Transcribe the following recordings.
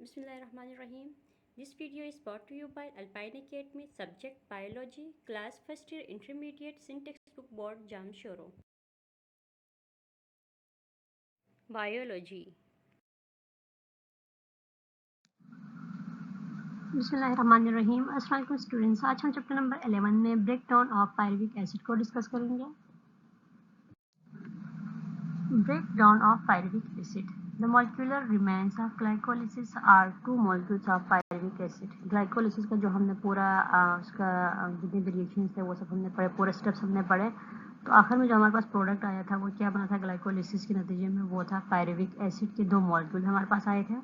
Bismillahirrahmanirrahim. This video is brought to you by Alpine Academy, subject Biology, class first year intermediate, syntax book board Jamshoro. Biology. बिस्मिल्लाहिर्रहमानिर्रहीम। अस्सलाम वालेकुम students, आज हम chapter number 11 में break down of pyruvic acid को discuss करेंगे। Break down of pyruvic acid, the molecular remains of glycolysis are 2 molecules of pyruvic acid. Glycolysis का जो हमने पूरा उसका जितने भी रिएक्शंस थे वो सब हमने पढ़े, पूरे स्टेप्स हमने पढ़े। तो आखिर में जो हमारे पास प्रोडक्ट आया था वो क्या बना था ग्लाइकोलिसिस के नतीजे में, वो था पायरुविक एसिड के 2 मॉलिक्यूल हमारे पास आए थे।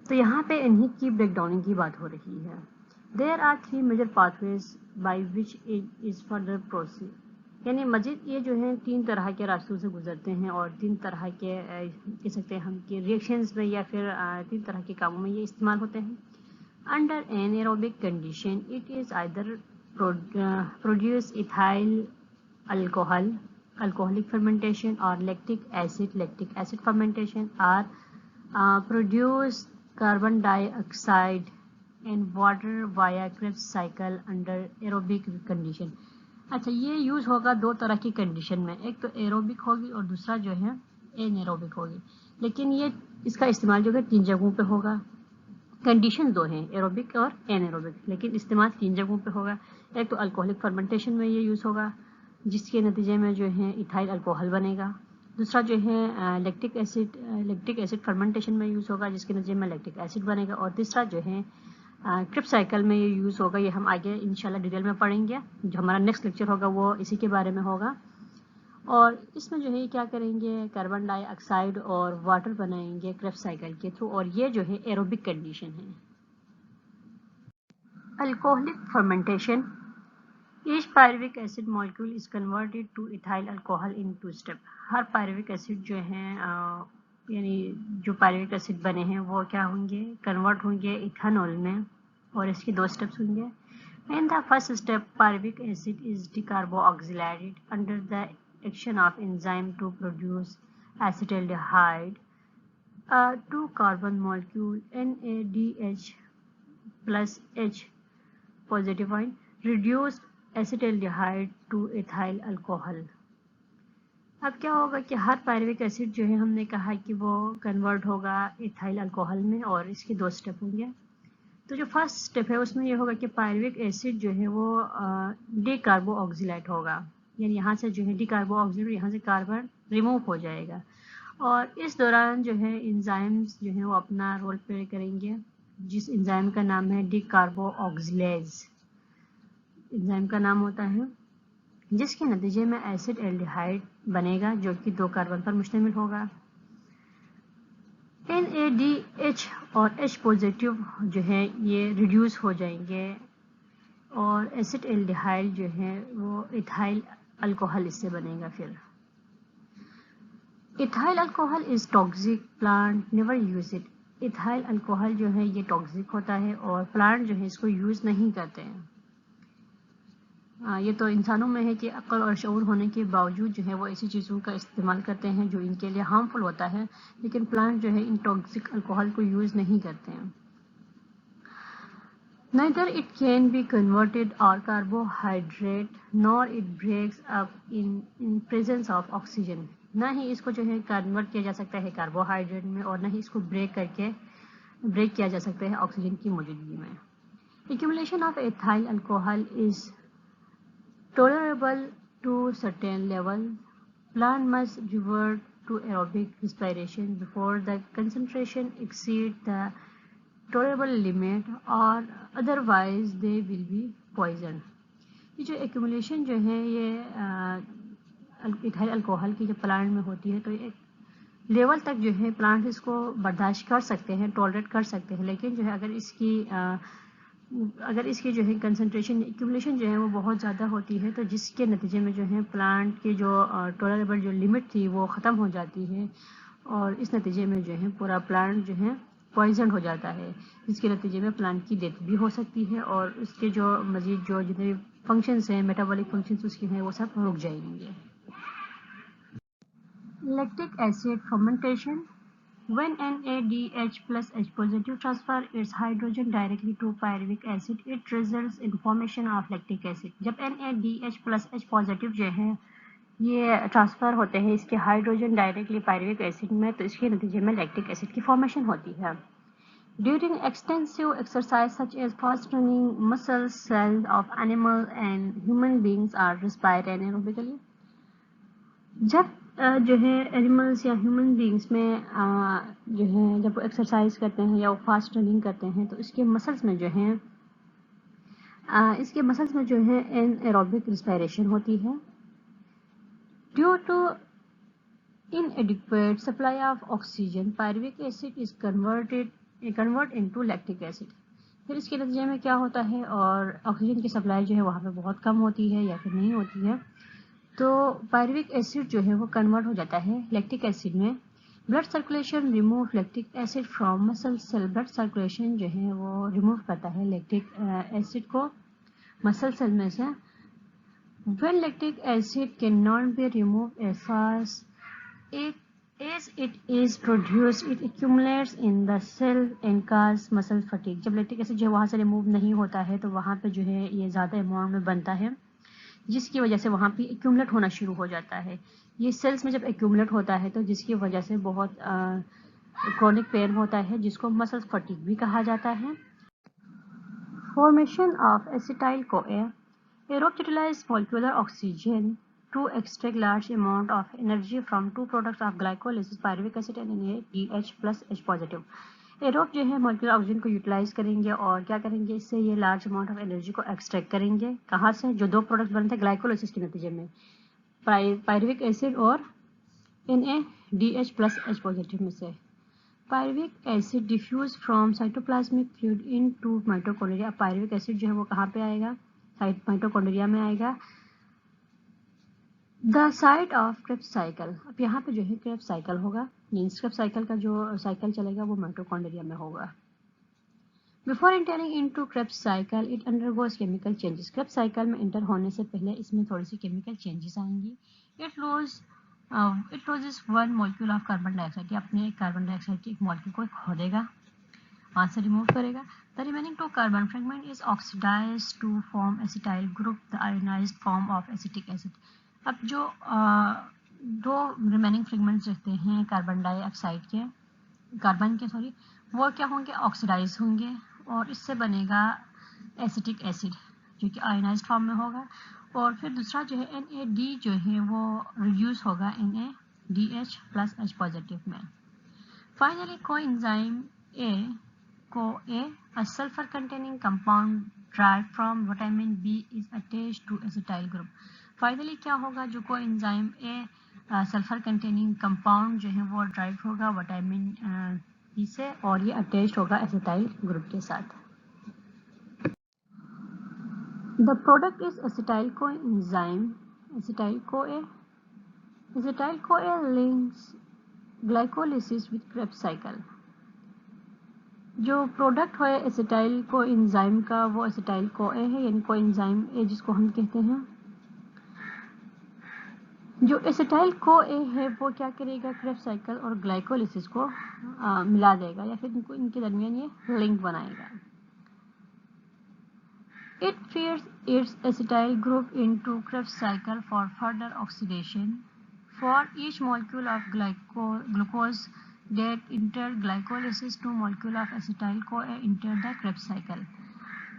तो यहाँ पे इन्हीं की ब्रेकडाउनिंग की बात हो रही है। There are 3 major pathways by which is further proceed, यानी मजीद ये जो है 3 तरह के रास्तों से गुजरते हैं और 3 तरह के कह सकते हैं हम कि रिएक्शंस में या फिर 3 तरह के कामों में ये इस्तेमाल होते हैं। Under anaerobic condition it is either produce ethyl alcohol alcoholic fermentation और lactic acid fermentation or produce carbon dioxide and water via Krebs cycle under aerobic condition। अच्छा, ये यूज होगा 2 तरह की कंडीशन में, एक तो एरोबिक होगी और दूसरा जो है एनएरोबिक होगी। लेकिन ये इसका इस्तेमाल जो है 3 जगहों पे होगा। कंडीशन 2 हैं, एरोबिक और एनएरोबिक, लेकिन इस्तेमाल 3 जगहों पे होगा। एक तो अल्कोहलिक फर्मेंटेशन में ये यूज होगा, जिसके नतीजे में जो है इथाइल अल्कोहल बनेगा। दूसरा जो है लैक्टिक एसिड फर्मेंटेशन में यूज़ होगा, जिसके नतीजे में लैक्टिक एसिड बनेगा। और तीसरा जो है क्रिप्स साइकिल में ये यूज़ होगा। ये हम आगे इंशाल्लाह डिटेल में पढ़ेंगे, जो हमारा नेक्स्ट लेक्चर होगा वो इसी के बारे में होगा। और इसमें जो है क्या करेंगे, कार्बन डाइऑक्साइड और वाटर बनाएंगे क्रिप्स साइकिल के थ्रू, और ये जो है एरोबिक कंडीशन है। Alcoholic fermentation, each pyruvic acid molecule is converted to ethyl alcohol in 2 step। Her pyruvic acid जो है यानी जो पायरुविक एसिड बने हैं वो क्या होंगे, कन्वर्ट होंगे इथेनॉल में, और इसके 2 स्टेप्स होंगे। In the first step, pyruvic acid is decarboxylated under the action of enzyme to produce acetaldehyde, a 2 carbon molecule NADH plus H positive ion reduced acetaldehyde two ethyl alcohol. अब क्या होगा कि हर pyruvic acid जो है हमने कहा कि वो कन्वर्ट होगा इथाइल अल्कोहल में, और इसके 2 स्टेप होंगे। तो जो फर्स्ट स्टेप है उसमें ये होगा कि पायरुविक एसिड जो है वो डीकार्बोऑक्सिलेट होगा, यानी यहाँ से जो है डीकार्बोऑक्सिलेट, यहाँ से कार्बन रिमूव हो जाएगा। और इस दौरान जो है एंजाइम्स जो है वो अपना रोल प्ले करेंगे, जिस एंजाइम का नाम है डीकार्बोऑक्सिलेज एंजाइम का नाम होता है, जिसके नतीजे में एसिड एल्डिहाइड बनेगा जो कि 2 कार्बन पर मुश्तमिल होगा। NADH और H पॉजिटिव जो है ये रिड्यूस हो जाएंगे, और एसिड एल्डिहाइड जो है वो इथाइल अल्कोहल इससे बनेगा। फिर ethyl alcohol is toxic, plant never use it. Ethyl alcohol जो है ये टॉक्सिक होता है और प्लांट जो है इसको यूज नहीं करते हैं। ये तो इंसानों में है कि अक्ल और शऊर होने के बावजूद जो है वो ऐसी चीज़ों का इस्तेमाल करते हैं जो इनके लिए हार्मफुल होता है, लेकिन प्लांट जो है इन टॉक्सिक अल्कोहल को यूज़ नहीं करते हैं। Neither it can be converted or carbohydrate, nor it breaks up in presence of oxygen। ना ही इसको जो है कन्वर्ट किया जा सकता है कार्बोहाइड्रेट में, और ना ही इसको ब्रेक किया जा सकता है ऑक्सीजन की मौजूदगी में। Accumulation of ethyl alcohol is tolerable to certain level. Plant must revert to aerobic respiration before the concentration exceed the tolerable limit, or otherwise they will be poisoned। ये जो एक्यूमुलेशन जो है ये इथाइल अल्कोहल की जब plant में होती है तो एक लेवल तक जो है प्लांट इसको बर्दाश्त कर सकते हैं, टॉलरेट कर सकते हैं, लेकिन जो है अगर इसकी जो है कंसंट्रेशन एक्यूमुलेशन जो है वो बहुत ज़्यादा होती है, तो जिसके नतीजे में जो है प्लांट की जो टॉलरेबल जो लिमिट थी वो ख़त्म हो जाती है, और इस नतीजे में जो है पूरा प्लांट जो है पॉइजन हो जाता है, जिसके नतीजे में प्लांट की डेथ भी हो सकती है, और उसके जो मज़ीद जो जितने फंक्शंस हैं, मेटाबॉलिक फंक्शंस उसके हैं, वो सब रुक जाएंगे। Lactic acid fermentation, When NADH plus H positive transfer its hydrogen directly to pyruvic acid, it results in formation of lactic acid. जब NADH plus H positive जो है ये ट्रांसफ़र होते हैं इसके हाइड्रोजन डायरेक्टली पायरुविक एसिड में, तो इसके नतीजे में लैक्टिक एसिड की फॉर्मेशन होती है. During extensive exercise such as fast running, muscle cells of animal and human beings are respire anaerobically. जब जो है एनिमल्स या ह्यूमन बींग्स में जो है जब वो एक्सरसाइज करते हैं या वो फास्ट रनिंग करते हैं तो इसके मसल्स में जो है एनाएरोबिक रिस्पायरेशन होती है. Due to inadequate supply of oxygen, pyruvic acid is convert into lactic acid. फिर इसके नतीजे में क्या होता है, और ऑक्सीजन की सप्लाई जो है वहाँ पे बहुत कम होती है या फिर नहीं होती है, तो पायरुविक एसिड जो है वो कन्वर्ट हो जाता है लैक्टिक एसिड में. Blood circulation remove lactic acid from muscle cell. Blood circulation जो है वो रिमूव करता है लैक्टिक एसिड को मसल सेल में से. When lactic acid cannot be removed as fast as it is produced, it accumulates in the cell and cause muscle fatigue. जब lactic acid जो है वहाँ से रिमूव नहीं होता है तो वहाँ पे जो है ये ज़्यादा अमाउंट में बनता है, जिसकी वजह से वहाँ पे एक्यूमुलेट होना शुरू हो जाता है. ये सेल्स में जब एक्यूमुलेट होता है तो जिसकी वजह से बहुत क्रोनिक पेन होता है, जिसको मसल फटीग भी कहा जाता है. Formation of acetyl CoA. Aerobe utilize molecular oxygen to extract large amount of energy from two products of glycolysis, pyruvic acid and NADH plus H positive. Aerobe जो है molecular oxygen को utilise करेंगे और क्या करेंगे, इससे ये लार्ज अमाउंट ऑफ एनर्जी को एक्सट्रैक्ट करेंगे. कहाँ से? जो दो प्रोडक्ट बनते हैं ग्लाइकोलाइसिस के नतीजे में, पायरुविक एसिड और NADH plus H पॉजिटिव में से. Pyruvic acid diffuse from cytoplasmic fluid into mitochondria. Pyruvic acid जो है वो कहाँ पे आएगा? माइटोकॉन्ड्रिया में आएगा. The site of Krebs cycle. अब यहाँ पे जो है क्रेब्स साइकिल होगा, मीन्स क्रेब्स साइकिल का जो साइकिल चलेगा वो माइटोकॉन्ड्रिया में होगा. Before entering into Krebs cycle it undergoes chemical changes. Krebs cycle में एंटर होने से पहले इसमें थोड़ी सी केमिकल चेंजेस आएंगी. It losses one molecule of carbon dioxide. अपने कार्बन डाइऑक्साइड की एक मॉलिक्यूल को खोदेगा, वहाँ से रिमूव करेगा. The remaining two carbon fragment is oxidized to form acetyl group, the ionized form of acetic acid. अब जो दो रिमेनिंग फ्रेगमेंट्स रहते हैं कार्बन डाइऑक्साइड के वो क्या होंगे? ऑक्सीडाइज होंगे और इससे बनेगा एसिटिक एसिड जो कि आयोनाइज्ड फॉर्म में होगा. और फिर दूसरा जो है NAD जो है वो रिड्यूस होगा NADH plus H पॉजिटिव में. Finally coenzyme CoA, a sulfur containing compound derived from vitamin B is attached to acetyl group. Finally क्या होगा? जो coenzyme A sulphur containing compound जो है वो ड्राइव होगा विटामिन बी से और ये अटैच्ड होगा एसिटाइल ग्रुप के साथ. The product is acetyl coenzyme acetyl CoA. Acetyl CoA links glycolysis with Krebs cycle. जो प्रोडक्ट है एसिटाइल कोएंजाइम का वो एसिटाइल CoA है, यानी कोएंजाइम A जिसको हम कहते हैं. जो एसिटाइल CoA है वो क्या करेगा? क्रेब्स साइकिल और ग्लाइकोलिसिस को मिला देगा या फिर इनके दरमियान ये लिंक बनाएगा. It feeds it's acetyl group into Krebs cycle for further oxidation. For each molecule of glucose that enter glycolysis, two molecule of acetyl CoA enter the Krebs cycle.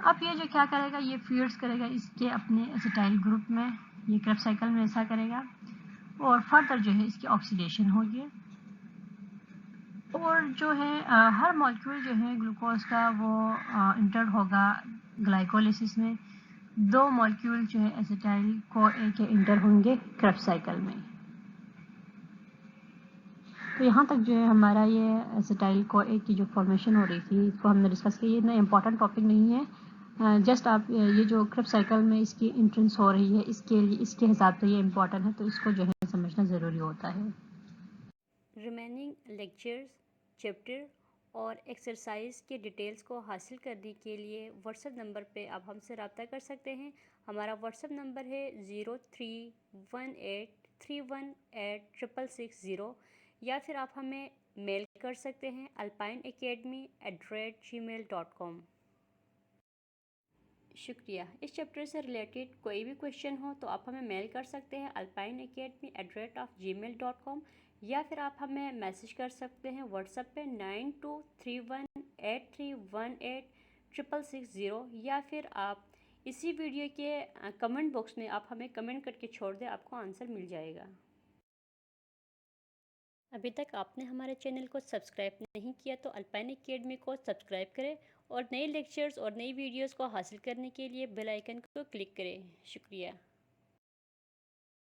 अब ये जो क्या करेगा? ये फीड्स करेगा इसके अपने एसिटाइल ग्रुप में, ये क्रेब्स साइकिल में ऐसा करेगा और फर्दर जो है इसकी ऑक्सीडेशन होगी. और जो है हर मॉलिक्यूल जो है ग्लूकोज का वो इंटर होगा ग्लाइकोलिसिस में. दो मॉलिक्यूल जो है एसिटाइल CoA के इंटर होंगे क्रेब्स साइकिल में. तो यहाँ तक जो है हमारा ये एसिटाइल CoA की जो फॉर्मेशन हो रही थी इसको हमने डिस्कस किया. ये इतना इम्पॉर्टेंट टॉपिक नहीं है, जस्ट आप ये जो क्रेब्स साइकिल में इसकी इंट्रेंस हो रही है इसके हिसाब से ये इम्पॉर्टेंट है, तो इसको जो है समझना ज़रूरी होता है. रिमेनिंग लेक्चर्स, चैप्टर और एक्सरसाइज के डिटेल्स को हासिल करने के लिए व्हाट्सएप नंबर पे आप हमसे रब्ता कर सकते हैं. हमारा व्हाट्सएप नंबर है 0318318660 या फिर आप हमें میل کر سکتے ہیں alpineacademy@gmail.com۔ شکریہ۔ اس چیپٹر سے ریلیٹڈ کوئی بھی کویشچن ہو تو آپ ہمیں میل کر سکتے ہیں alpineacademy@gmail.com، یا پھر آپ ہمیں میسیج کر سکتے ہیں واٹس ایپ پہ 923183186660، یا پھر آپ اسی ویڈیو کے کمنٹ باکس میں آپ ہمیں کمنٹ کر کے چھوڑ دیں، آپ کو آنسر مل جائے گا۔ ابھی تک آپ نے ہمارے چینل کو سبسکرائب نہیں کیا تو الپائن اکیڈمی کو سبسکرائب کریں اور نئے لیکچرز اور نئی ویڈیوز کو حاصل کرنے کے لیے بیل آئیکن کو کلک کریں۔ شکریہ۔